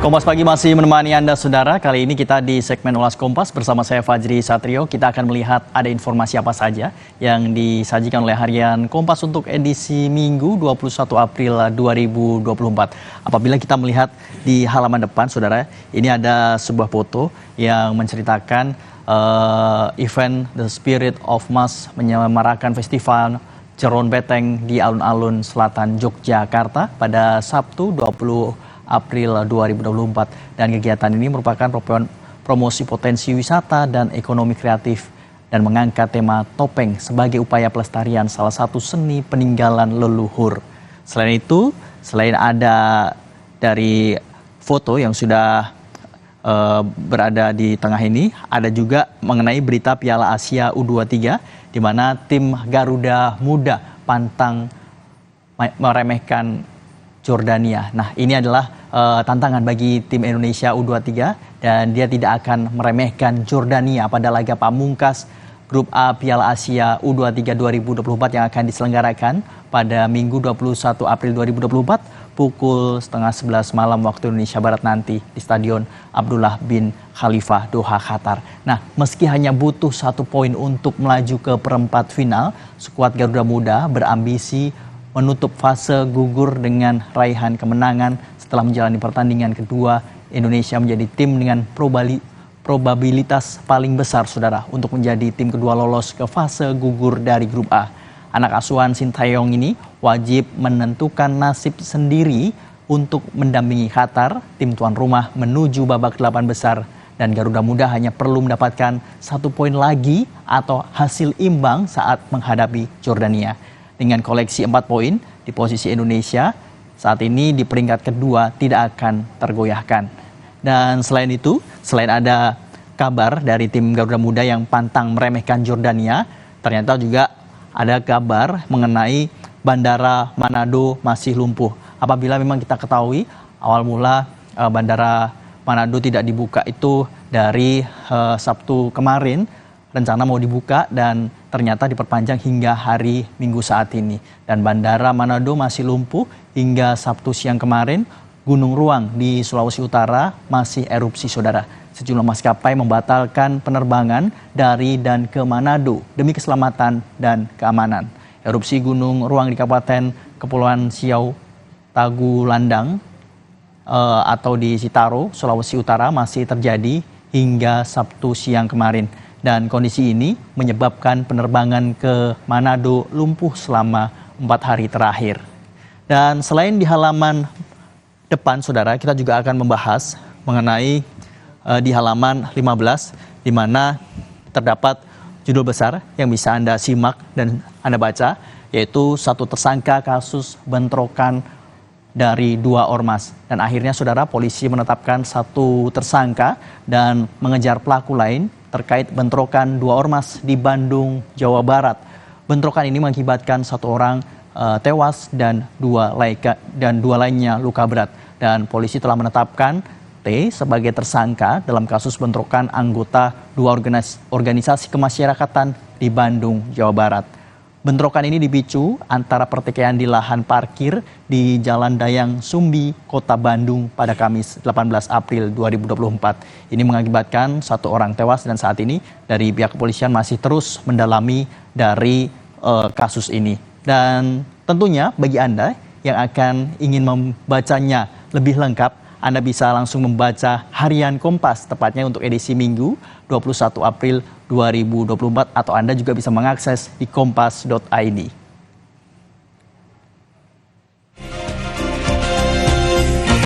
Kompas Pagi masih menemani Anda, Saudara. Kali ini kita di segmen Ulas Kompas bersama saya Fajri Satrio. Kita akan melihat ada informasi apa saja yang disajikan oleh Harian Kompas untuk edisi Minggu 21 April 2024. Apabila kita melihat di halaman depan, Saudara, ini ada sebuah foto yang menceritakan event The Spirit of Mass menyemarakan festival Jeron Beteng di alun-alun selatan Yogyakarta pada Sabtu 20 April 2024, dan kegiatan ini merupakan promosi potensi wisata dan ekonomi kreatif dan mengangkat tema topeng sebagai upaya pelestarian salah satu seni peninggalan leluhur. Selain itu, selain ada dari foto yang sudah berada di tengah ini, ada juga mengenai berita Piala Asia U23 di mana tim Garuda Muda pantang meremehkan Jordania. Nah, ini adalah tantangan bagi tim Indonesia U23 dan dia tidak akan meremehkan Jordania pada laga pamungkas Grup A Piala Asia U23 2024 yang akan diselenggarakan pada Minggu 21 April 2024 pukul setengah 11 malam waktu Indonesia Barat nanti di Stadion Abdullah bin Khalifah Doha, Qatar. Nah, meski hanya butuh 1 poin untuk melaju ke perempat final, skuad Garuda Muda berambisi menutup fase gugur dengan raihan kemenangan setelah menjalani pertandingan kedua. Indonesia menjadi tim dengan probabilitas paling besar, Saudara, untuk menjadi tim kedua lolos ke fase gugur dari grup A. Anak asuhan Sintayong ini wajib menentukan nasib sendiri untuk mendampingi Qatar, tim tuan rumah, menuju babak 8 besar. Dan Garuda Muda hanya perlu mendapatkan 1 poin lagi atau hasil imbang saat menghadapi Jordania. Dengan koleksi 4 poin di posisi Indonesia saat ini di peringkat kedua tidak akan tergoyahkan. Dan selain itu, selain ada kabar dari tim Garuda Muda yang pantang meremehkan Jordania, ternyata juga ada kabar mengenai Bandara Manado masih lumpuh. Apabila memang kita ketahui awal mula Bandara Manado tidak dibuka itu dari Sabtu kemarin, rencana mau dibuka dan ternyata diperpanjang hingga hari Minggu saat ini. Dan Bandara Manado masih lumpuh hingga Sabtu siang kemarin. Gunung Ruang di Sulawesi Utara masih erupsi, Saudara. Sejumlah maskapai membatalkan penerbangan dari dan ke Manado demi keselamatan dan keamanan. Erupsi Gunung Ruang di Kabupaten Kepulauan Siau Tagulandang atau di Sitaro, Sulawesi Utara masih terjadi hingga Sabtu siang kemarin. Dan kondisi ini menyebabkan penerbangan ke Manado lumpuh selama 4 hari terakhir. Dan selain di halaman depan, Saudara, kita juga akan membahas mengenai di halaman 15, di mana terdapat judul besar yang bisa Anda simak dan Anda baca, yaitu 1 tersangka kasus bentrokan dari 2 ormas. Dan akhirnya, Saudara, polisi menetapkan 1 tersangka dan mengejar pelaku lain terkait bentrokan 2 ormas di Bandung, Jawa Barat. Bentrokan ini mengakibatkan 1 orang tewas dan 2 lainnya luka berat. Dan polisi telah menetapkan T sebagai tersangka dalam kasus bentrokan anggota 2 organisasi kemasyarakatan di Bandung, Jawa Barat. Bentrokan ini dipicu antara pertikaian di lahan parkir di Jalan Dayang Sumbi, Kota Bandung pada Kamis 18 April 2024. Ini mengakibatkan 1 orang tewas dan saat ini dari pihak kepolisian masih terus mendalami dari kasus ini. Dan tentunya bagi Anda yang akan ingin membacanya lebih lengkap, Anda bisa langsung membaca Harian Kompas, tepatnya untuk edisi Minggu 21 April 2024, atau Anda juga bisa mengakses di kompas.id.